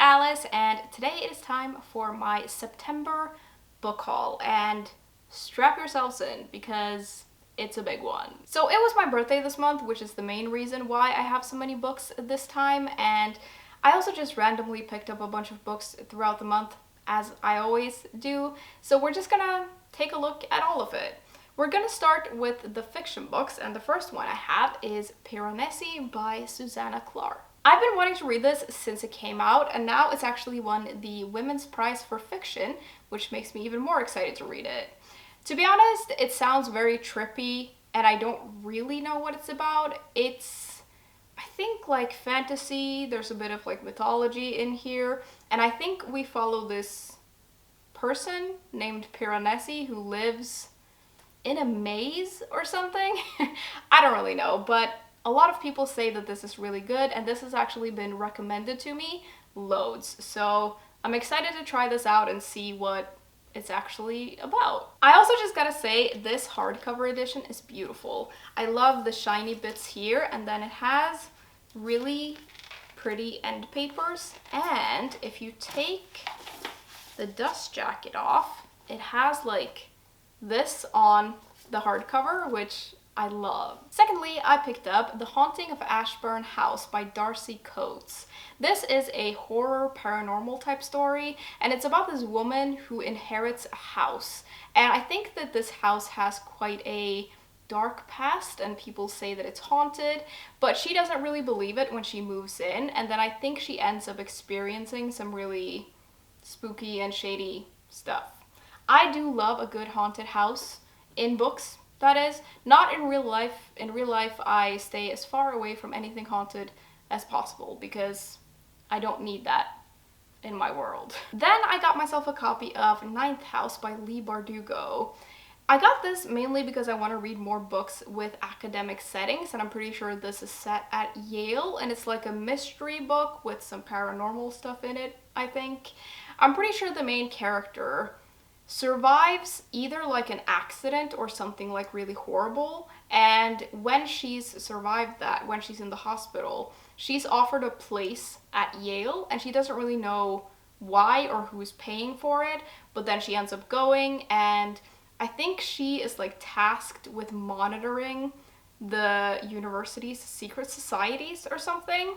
Alice, and today it is time for my September book haul, and strap yourselves in because it's a big one. So it was my birthday this month, which is the main reason why I have so many books this time, and I also just randomly picked up a bunch of books throughout the month, as I always do, so we're just gonna take a look at all of it. We're gonna start with the fiction books, and the first one I have is Piranesi by Susanna Clarke. I've been wanting to read this since it came out, and now it's actually won the Women's Prize for Fiction, which makes me even more excited to read it. To be honest, it sounds very trippy, and I don't really know what it's about. It's, I think, like fantasy. There's a bit of like mythology in here, and I think we follow this person named Piranesi who lives in a maze or something. I don't really know, but a lot of people say that this is really good, and this has actually been recommended to me loads. So I'm excited to try this out and see what it's actually about. I also just gotta say, this hardcover edition is beautiful. I love the shiny bits here, and then it has really pretty end papers. And if you take the dust jacket off, it has like this on the hardcover, which I love. Secondly, I picked up The Haunting of Ashburn House by Darcy Coates. This is a horror paranormal type story, and it's about this woman who inherits a house. And I think that this house has quite a dark past, and people say that it's haunted, but she doesn't really believe it when she moves in, and then I think she ends up experiencing some really spooky and shady stuff. I do love a good haunted house in books. That is, not in real life. In real life, I stay as far away from anything haunted as possible because I don't need that in my world. Then I got myself a copy of Ninth House by Leigh Bardugo. I got this mainly because I want to read more books with academic settings, and I'm pretty sure this is set at Yale, and it's like a mystery book with some paranormal stuff in it, I think. I'm pretty sure the main character survives either like an accident or something like really horrible, and when she's survived that, when she's in the hospital, she's offered a place at Yale, and she doesn't really know why or who's paying for it, but then she ends up going, and I think she is like tasked with monitoring the university's secret societies or something.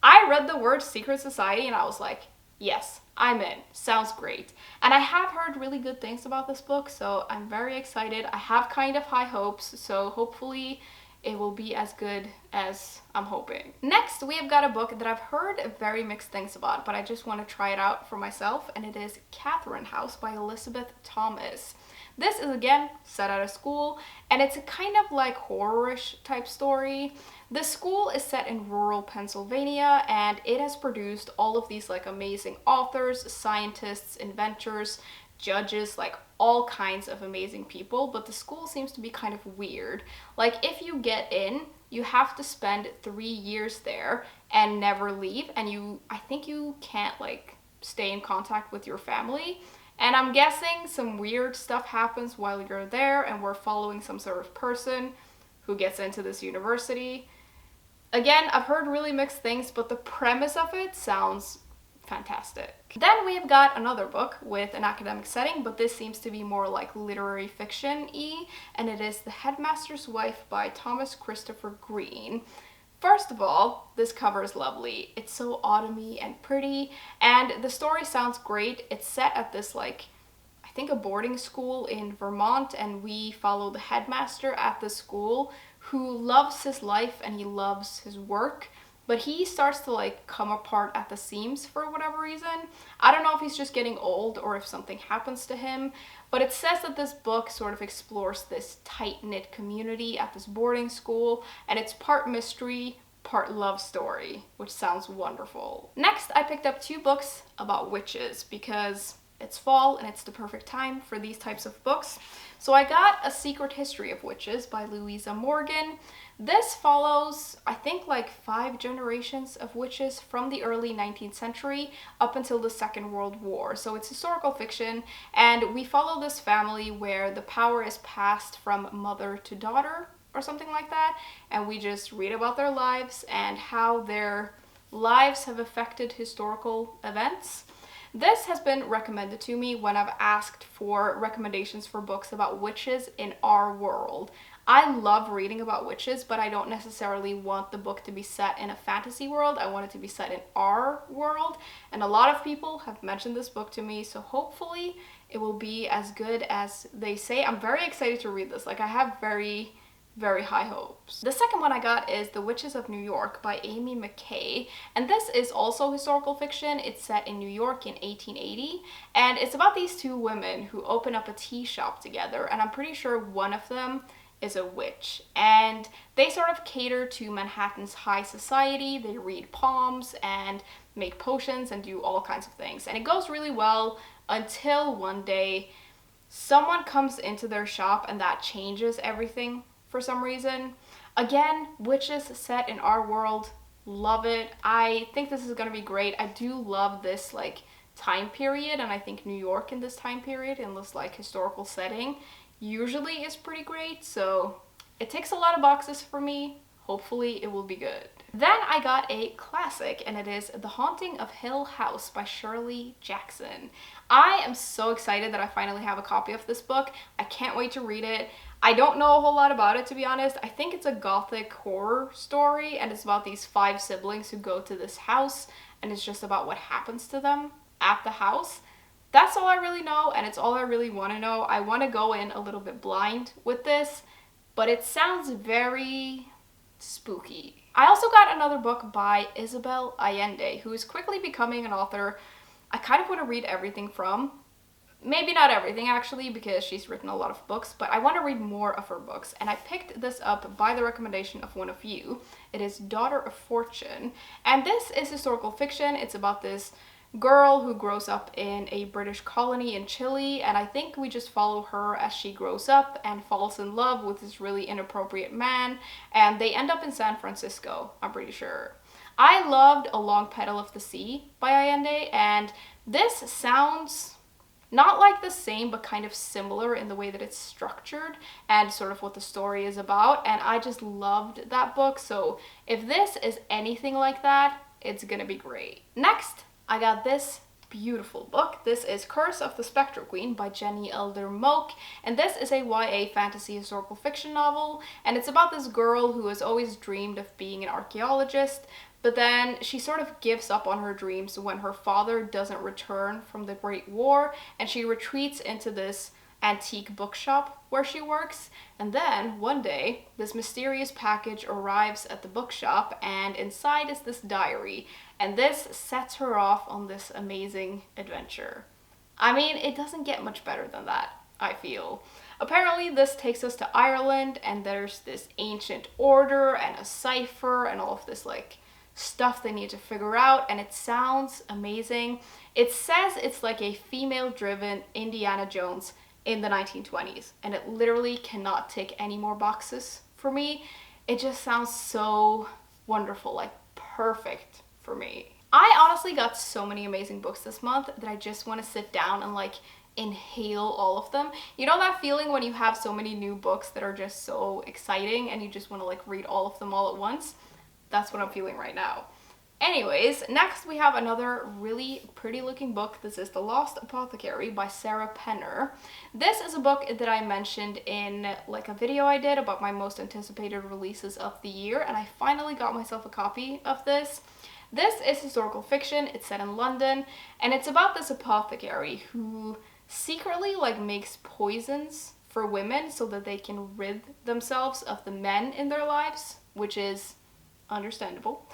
I read the word secret society and I was like, yes, I'm in. Sounds great. And I have heard really good things about this book, so I'm very excited. I have kind of high hopes, so hopefully it will be as good as I'm hoping. Next, we have got a book that I've heard very mixed things about, but I just want to try it out for myself, and it is Catherine House by Elizabeth Thomas. This is again set at a school, and it's a kind of like horror-ish type story. The school is set in rural Pennsylvania, and it has produced all of these like amazing authors, scientists, inventors, judges, like all kinds of amazing people, but the school seems to be kind of weird. Like if you get in, you have to spend 3 years there and never leave, and I think you can't like stay in contact with your family. And I'm guessing some weird stuff happens while you're there, and we're following some sort of person who gets into this university. Again, I've heard really mixed things, but the premise of it sounds fantastic. Then we have got another book with an academic setting, but this seems to be more like literary fiction-y, and it is The Headmaster's Wife by Thomas Christopher Green. First of all, this cover is lovely. It's so autumny and pretty, and the story sounds great. It's set at this like, I think a boarding school in Vermont, and we follow the headmaster at the school who loves his life and he loves his work, but he starts to like come apart at the seams for whatever reason. I don't know if he's just getting old or if something happens to him, but it says that this book sort of explores this tight-knit community at this boarding school, and it's part mystery, part love story, which sounds wonderful. Next, I picked up 2 books about witches because it's fall and it's the perfect time for these types of books. So I got A Secret History of Witches by Louisa Morgan. This follows, I think, like 5 generations of witches from the early 19th century up until the Second World War. So it's historical fiction, and we follow this family where the power is passed from mother to daughter or something like that, and we just read about their lives and how their lives have affected historical events. This has been recommended to me when I've asked for recommendations for books about witches in our world. I love reading about witches, but I don't necessarily want the book to be set in a fantasy world. I want it to be set in our world. And a lot of people have mentioned this book to me, so hopefully it will be as good as they say. I'm very excited to read this. Like, I have very high hopes. The second one I got is The Witches of New York by Amy McKay, and this is also historical fiction. It's set in New York in 1880, and it's about these two women who open up a tea shop together, and I'm pretty sure one of them is a witch, and they sort of cater to Manhattan's high society. They read palms and make potions and do all kinds of things, and it goes really well until one day someone comes into their shop and that changes everything for some reason. Again, witches set in our world, love it. I think this is gonna be great. I do love this like time period, and I think New York in this time period, in this like historical setting, usually is pretty great, so it ticks a lot of boxes for me. Hopefully it will be good. Then I got a classic, and it is The Haunting of Hill House by Shirley Jackson. I am so excited that I finally have a copy of this book. I can't wait to read it. I don't know a whole lot about it, to be honest. I think it's a gothic horror story, and it's about these 5 siblings who go to this house, and it's just about what happens to them at the house. That's all I really know, and it's all I really want to know. I want to go in a little bit blind with this, but it sounds very spooky. I also got another book by Isabel Allende, who is quickly becoming an author I kind of want to read everything from. Maybe not everything, actually, because she's written a lot of books, but I want to read more of her books, and I picked this up by the recommendation of one of you. It is Daughter of Fortune, and this is historical fiction. It's about this girl who grows up in a British colony in Chile, and I think we just follow her as she grows up and falls in love with this really inappropriate man, and they end up in San Francisco, I'm pretty sure. I loved A Long Petal of the Sea by Allende, and this sounds not like the same, but kind of similar in the way that it's structured and sort of what the story is about, and I just loved that book, so if this is anything like that, it's gonna be great. Next, I got this beautiful book. This is Curse of the Spectre Queen by Jenny Elder Moak, and this is a YA fantasy historical fiction novel, and it's about this girl who has always dreamed of being an archaeologist, but then she sort of gives up on her dreams when her father doesn't return from the Great War, and she retreats into this antique bookshop where she works, and then one day this mysterious package arrives at the bookshop, and inside is this diary, and this sets her off on this amazing adventure. I mean, it doesn't get much better than that, I feel. Apparently this takes us to Ireland, and there's this ancient order and a cipher and all of this like stuff they need to figure out, and it sounds amazing. It says it's like a female-driven Indiana Jones in the 1920s, and it literally cannot tick any more boxes for me. It just sounds so wonderful, like perfect for me. I honestly got so many amazing books this month that I just want to sit down and like inhale all of them. You know that feeling when you have so many new books that are just so exciting and you just want to like read all of them all at once? That's what I'm feeling right now. Anyways, next we have another really pretty looking book. This is The Lost Apothecary by Sarah Penner. This is a book that I mentioned in like a video I did about my most anticipated releases of the year, and I finally got myself a copy of this. This is historical fiction. It's set in London, and it's about this apothecary who secretly like makes poisons for women so that they can rid themselves of the men in their lives, which is understandable.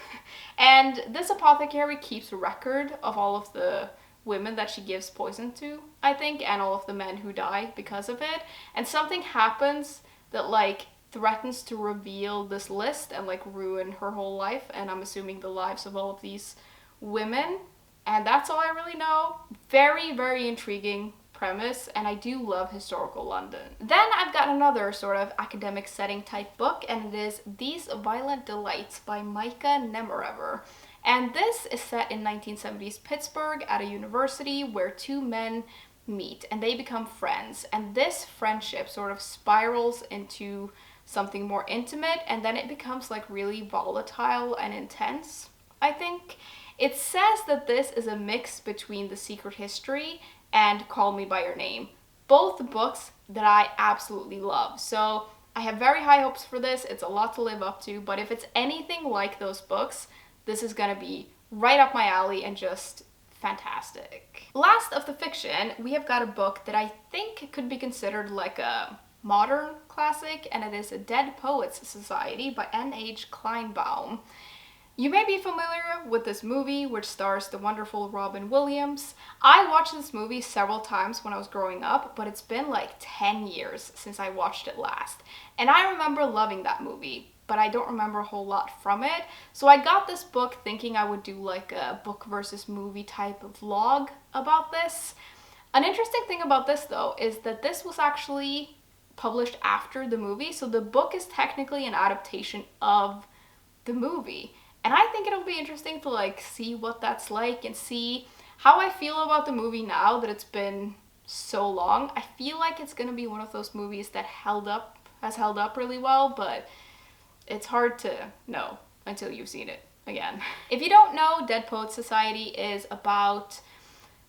And this apothecary keeps record of all of the women that she gives poison to, I think, and all of the men who die because of it. And something happens that like threatens to reveal this list and like ruin her whole life, and I'm assuming the lives of all of these women. And that's all I really know. Very intriguing premise, and I do love historical London. Then I've got another sort of academic setting type book, and it is These Violent Delights by Micah Nemerever. And this is set in 1970s Pittsburgh at a university where two men meet and they become friends, and this friendship sort of spirals into something more intimate, and then it becomes like really volatile and intense. I think. It says that this is a mix between The Secret History and Call Me By Your Name. Both books that I absolutely love. So I have very high hopes for this. It's a lot to live up to, but if it's anything like those books, this is gonna be right up my alley and just fantastic. Last of the fiction, we have got a book that I think could be considered like a modern classic, and it is A Dead Poets Society by N.H. Kleinbaum. You may be familiar with this movie, which stars the wonderful Robin Williams. I watched this movie several times when I was growing up, but it's been like 10 years since I watched it last. And I remember loving that movie, but I don't remember a whole lot from it. So I got this book thinking I would do like a book versus movie type of vlog about this. An interesting thing about this though is that this was actually published after the movie, so the book is technically an adaptation of the movie. And I think it'll be interesting to like see what that's like and see how I feel about the movie now that it's been so long. I feel like it's gonna be one of those movies that has held up really well, but it's hard to know until you've seen it again. If you don't know, Dead Poets Society is about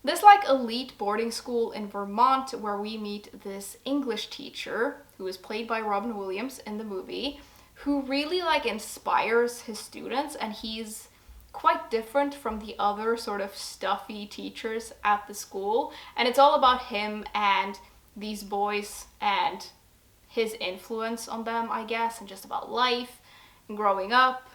this like elite boarding school in Vermont where we meet this English teacher who is played by Robin Williams in the movie, who really like inspires his students, and he's quite different from the other sort of stuffy teachers at the school. And it's all about him and these boys and his influence on them, I guess, and just about life and growing up.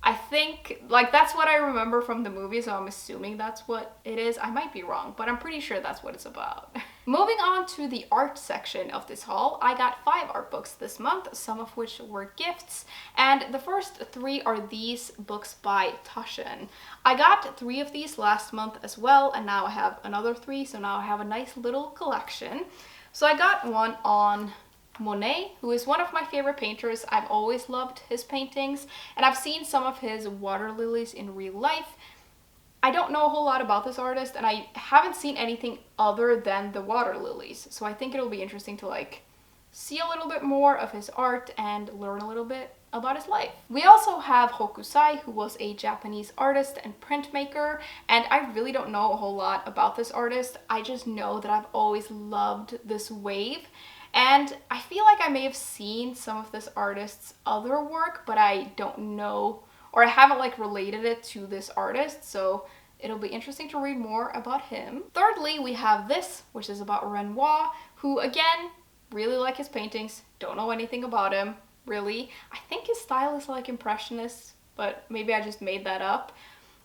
I think, like, that's what I remember from the movie, so I'm assuming that's what it is. I might be wrong, but I'm pretty sure that's what it's about. Moving on to the art section of this haul, I got 5 art books this month, some of which were gifts, and the first 3 are these books by Taschen. I got 3 of these last month as well, and now I have another 3, so now I have a nice little collection. So I got one on Monet, who is one of my favorite painters. I've always loved his paintings, and I've seen some of his water lilies in real life. I don't know a whole lot about this artist, and I haven't seen anything other than the water lilies, so I think it'll be interesting to like see a little bit more of his art and learn a little bit about his life. We also have Hokusai, who was a Japanese artist and printmaker, and I really don't know a whole lot about this artist. I just know that I've always loved this wave. And I feel like I may have seen some of this artist's other work, but I don't know, or I haven't like related it to this artist, so it'll be interesting to read more about him. Thirdly, we have this, which is about Renoir, who again, really like his paintings, don't know anything about him, really. I think his style is like impressionist, but maybe I just made that up.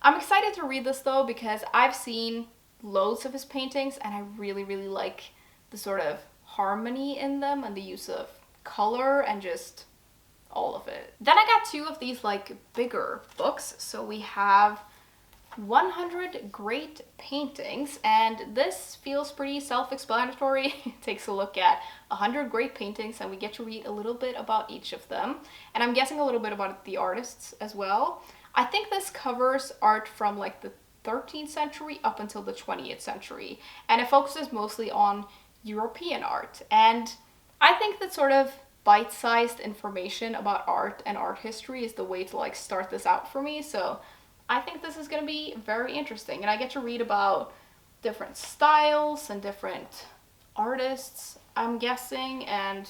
I'm excited to read this though, because I've seen loads of his paintings, and I really, really like the sort of harmony in them and the use of color and just all of it. Then I got 2 of these like bigger books. So we have 100 Great Paintings, and this feels pretty self-explanatory. It takes a look at 100 great paintings, and we get to read a little bit about each of them. And I'm guessing a little bit about the artists as well. I think this covers art from like the 13th century up until the 20th century, and it focuses mostly on European art. And I think that sort of bite-sized information about art and art history is the way to like start this out for me. So I think this is going to be very interesting, and I get to read about different styles and different artists, I'm guessing, and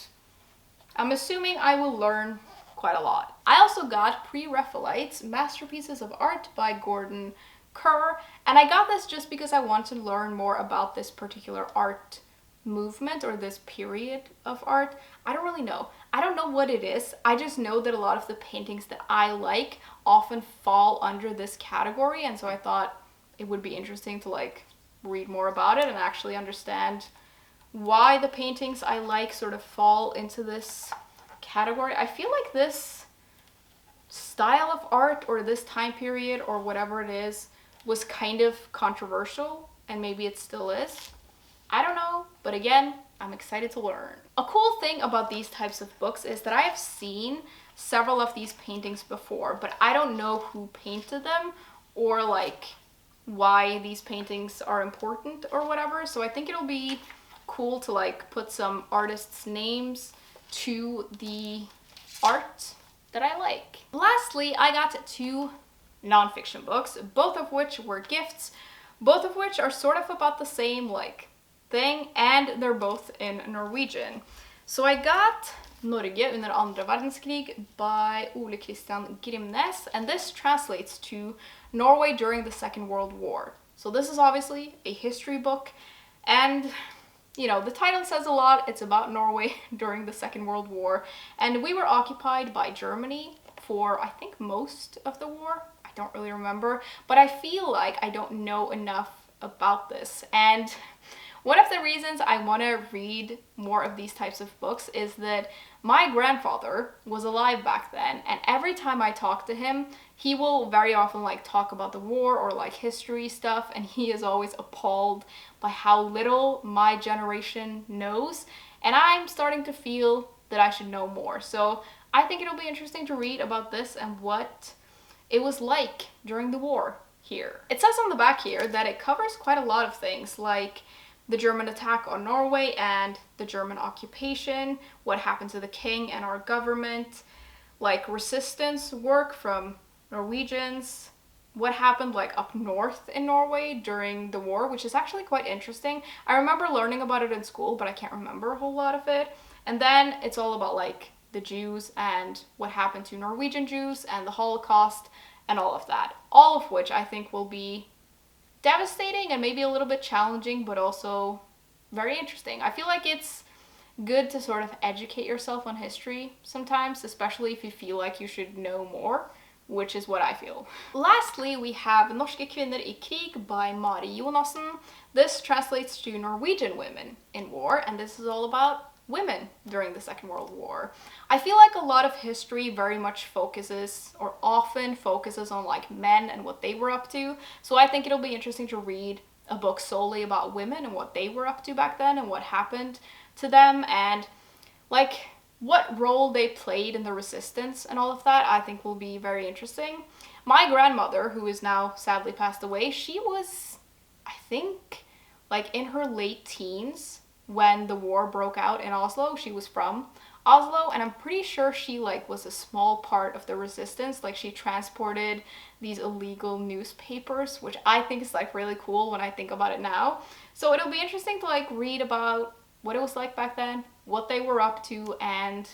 I'm assuming I will learn quite a lot. I also got Pre-Raphaelite's Masterpieces of Art by Gordon Kerr, and I got this just because I want to learn more about this particular art movement or this period of art. I don't really know. I don't know what it is. I just know that a lot of the paintings that I like often fall under this category, and so I thought it would be interesting to like read more about it and actually understand why the paintings I like sort of fall into this category. I feel like this style of art or this time period or whatever it is was kind of controversial, and maybe it still is. I don't know, but again, I'm excited to learn. A cool thing about these types of books is that I have seen several of these paintings before, but I don't know who painted them or like why these paintings are important or whatever. So I think it'll be cool to like put some artists' names to the art that I like. Lastly, I got 2 nonfiction books, both of which were gifts, both of which are sort of about the same like thing, and they're both in Norwegian. So I got Norge under andra verdenskrig by Ole Christian Grimnes, and this translates to Norway during the Second World War. So this is obviously a history book, and you know, the title says a lot. It's about Norway during the Second World War, and we were occupied by Germany for, I think, most of the war. I don't really remember, but I feel like I don't know enough about this. And one of the reasons I want to read more of these types of books is that my grandfather was alive back then, and every time I talk to him, he will very often like talk about the war or like history stuff, and he is always appalled by how little my generation knows, and I'm starting to feel that I should know more. So I think it'll be interesting to read about this and what it was like during the war here. It says on the back here that it covers quite a lot of things, like the German attack on Norway and the German occupation, what happened to the king and our government, like resistance work from Norwegians, what happened like up north in Norway during the war, which is actually quite interesting. I remember learning about it in school, but I can't remember a whole lot of it. And then it's all about like the Jews and what happened to Norwegian Jews and the Holocaust and all of that. All of which I think will be devastating and maybe a little bit challenging, but also very interesting. I feel like it's good to sort of educate yourself on history sometimes, especially if you feel like you should know more, which is what I feel. Lastly, we have Norske kvinner i krig by Mari Jonassen. This translates to Norwegian women in war, and this is all about women during the Second World War. I feel like a lot of history very much focuses, or often focuses, on like men and what they were up to. So I think it'll be interesting to read a book solely about women and what they were up to back then and what happened to them and like what role they played in the resistance and all of that. I think will be very interesting. My grandmother, who is now sadly passed away, she was, I think, like in her late teens when the war broke out in Oslo. She was from Oslo, and I'm pretty sure she like was a small part of the resistance. Like she transported these illegal newspapers, which I think is like really cool when I think about it now. So it'll be interesting to like read about what it was like back then, what they were up to, and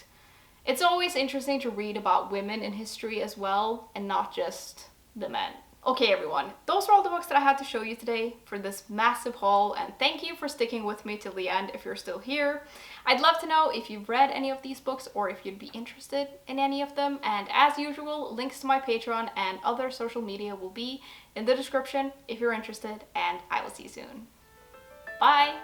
it's always interesting to read about women in history as well, and not just the men. Okay everyone, those are all the books that I had to show you today for this massive haul, and thank you for sticking with me till the end if you're still here. I'd love to know if you've read any of these books or if you'd be interested in any of them, and as usual, links to my Patreon and other social media will be in the description if you're interested, and I will see you soon. Bye!